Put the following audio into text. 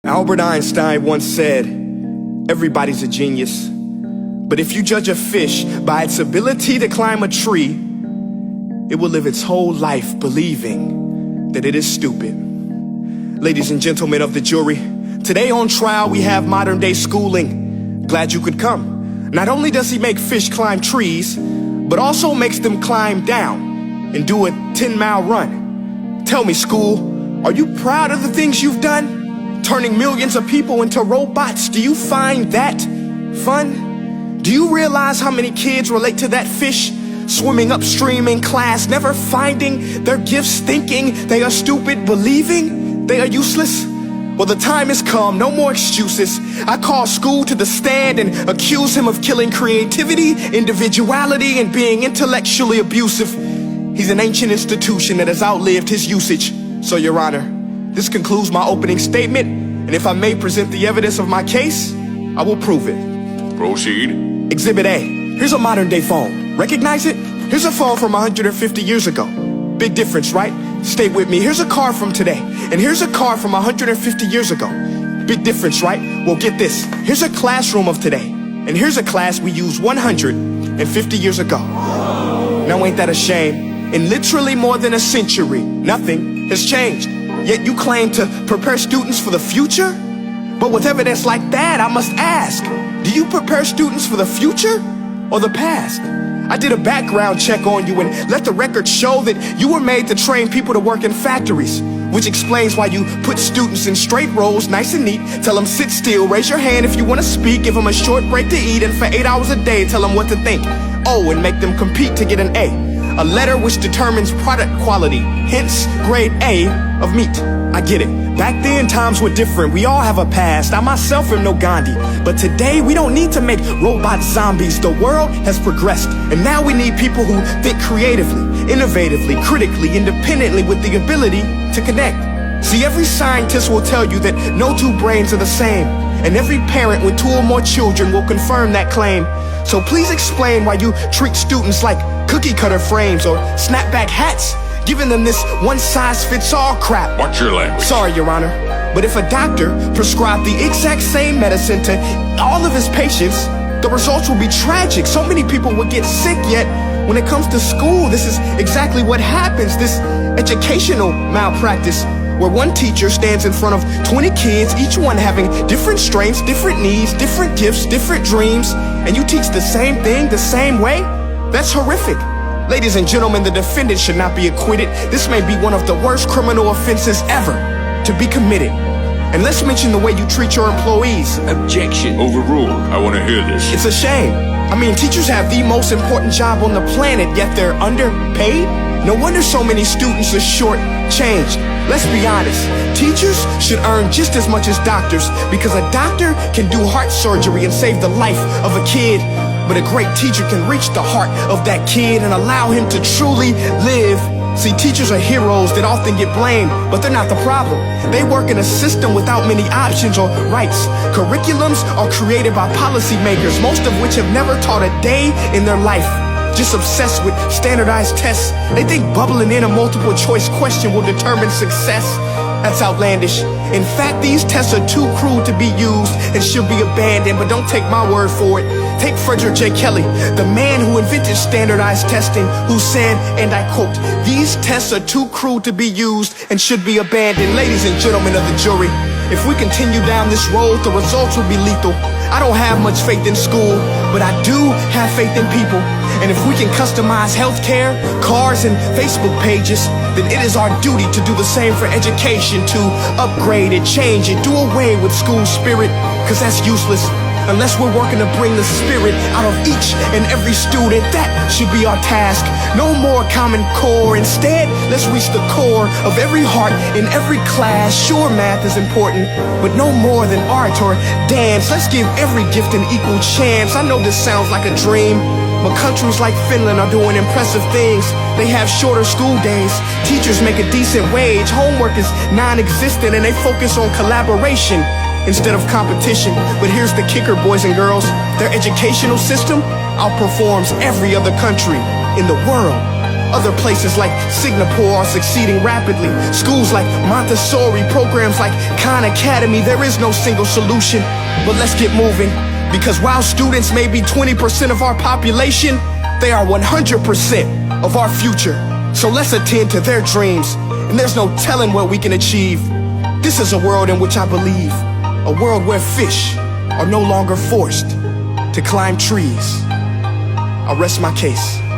Albert Einstein once said, everybody's a genius, but if you judge a fish by its ability to climb a tree, it will live its whole life believing that it is stupid. Ladies and gentlemen of the jury, today on trial we have modern day schooling. Glad you could come. Not only does he make fish climb trees, but also makes them climb down and do a 10-mile run. Tell me, school, are you proud of the things you've done? Turning millions of people into robots, do you find that fun? Do you realize how many kids relate to that fish? Swimming upstream in class, never finding their gifts, thinking they are stupid, believing they are useless? Well, the time has come, no more excuses. I call school to the stand and accuse him of killing creativity, individuality, and being intellectually abusive. He's an ancient institution that has outlived his usage. So, Your Honor, this concludes my opening statement, and if I may present the evidence of my case, I will prove it. Proceed. Exhibit A. Here's a modern day phone. Recognize it? Here's a phone from 150 years ago. Big difference, right? Stay with me. Here's a car from today, and here's a car from 150 years ago. Big difference, right? Well, get this. Here's a classroom of today, and here's a class we used 150 years ago. Now ain't that a shame? In literally more than a century, nothing has changed. Yet you claim to prepare students for the future? But with evidence like that, I must ask, do you prepare students for the future or the past? I did a background check on you and let the record show that you were made to train people to work in factories, which explains why you put students in straight rows, nice and neat, tell them sit still, raise your hand if you want to speak, give them a short break to eat, and for 8 hours a day tell them what to think. Oh, and make them compete to get an A. A letter which determines product quality, hence grade A of meat. I get it. Back then, times were different. We all have a past. I myself am no Gandhi. But today, we don't need to make robot zombies. The world has progressed. And now we need people who think creatively, innovatively, critically, independently, with the ability to connect. See, every scientist will tell you that no two brains are the same. And every parent with 2 or more children will confirm that claim. So please explain why you treat students like cookie cutter frames or snapback hats, giving them this one-size-fits-all crap. Watch your language. Sorry, Your Honor, but if a doctor prescribed the exact same medicine to all of his patients, the results will be tragic. So many people would get sick, yet when it comes to school, this is exactly what happens. This educational malpractice, where one teacher stands in front of 20 kids, each one having different strengths, different needs, different gifts, different dreams, and you teach the same thing the same way? That's horrific. Ladies and gentlemen, the defendant should not be acquitted. This may be one of the worst criminal offenses ever to be committed. And let's mention the way you treat your employees. Objection. Overruled. I want to hear this. It's a shame. I mean, teachers have the most important job on the planet, yet they're underpaid? No wonder so many students are short-changed. Let's be honest, teachers should earn just as much as doctors, because a doctor can do heart surgery and save the life of a kid, but a great teacher can reach the heart of that kid and allow him to truly live. See, teachers are heroes that often get blamed, but they're not the problem. They work in a system without many options or rights. Curriculums are created by policymakers, most of which have never taught a day in their life. Just obsessed with standardized tests. They think bubbling in a multiple choice question will determine success. That's outlandish. In fact, these tests are too cruel to be used and should be abandoned, but don't take my word for it. Take Frederick J. Kelly, the man who invented standardized testing, who said, and I quote, "These tests are too cruel to be used and should be abandoned." Ladies and gentlemen of the jury, if we continue down this road, the results will be lethal. I don't have much faith in school, but I do have faith in people. And if we can customize healthcare, cars, and Facebook pages, then it is our duty to do the same for education, to upgrade it, change it, do away with school spirit, because that's useless. Unless we're working to bring the spirit out of each and every student, that should be our task. No more Common Core. Instead, let's reach the core of every heart in every class. Sure, math is important, but no more than art or dance. Let's give every gift an equal chance. I know this sounds like a dream, but countries like Finland are doing impressive things. They have shorter school days, teachers make a decent wage, homework is non-existent, and they focus on collaboration instead of competition. But here's the kicker, boys and girls. Their educational system outperforms every other country in the world. Other places like Singapore are succeeding rapidly. Schools like Montessori, programs like Khan Academy. There is no single solution, but let's get moving. Because while students may be 20% of our population, they are 100% of our future. So let's attend to their dreams, and there's no telling what we can achieve. This is a world in which I believe, a world where fish are no longer forced to climb trees. I'll rest my case.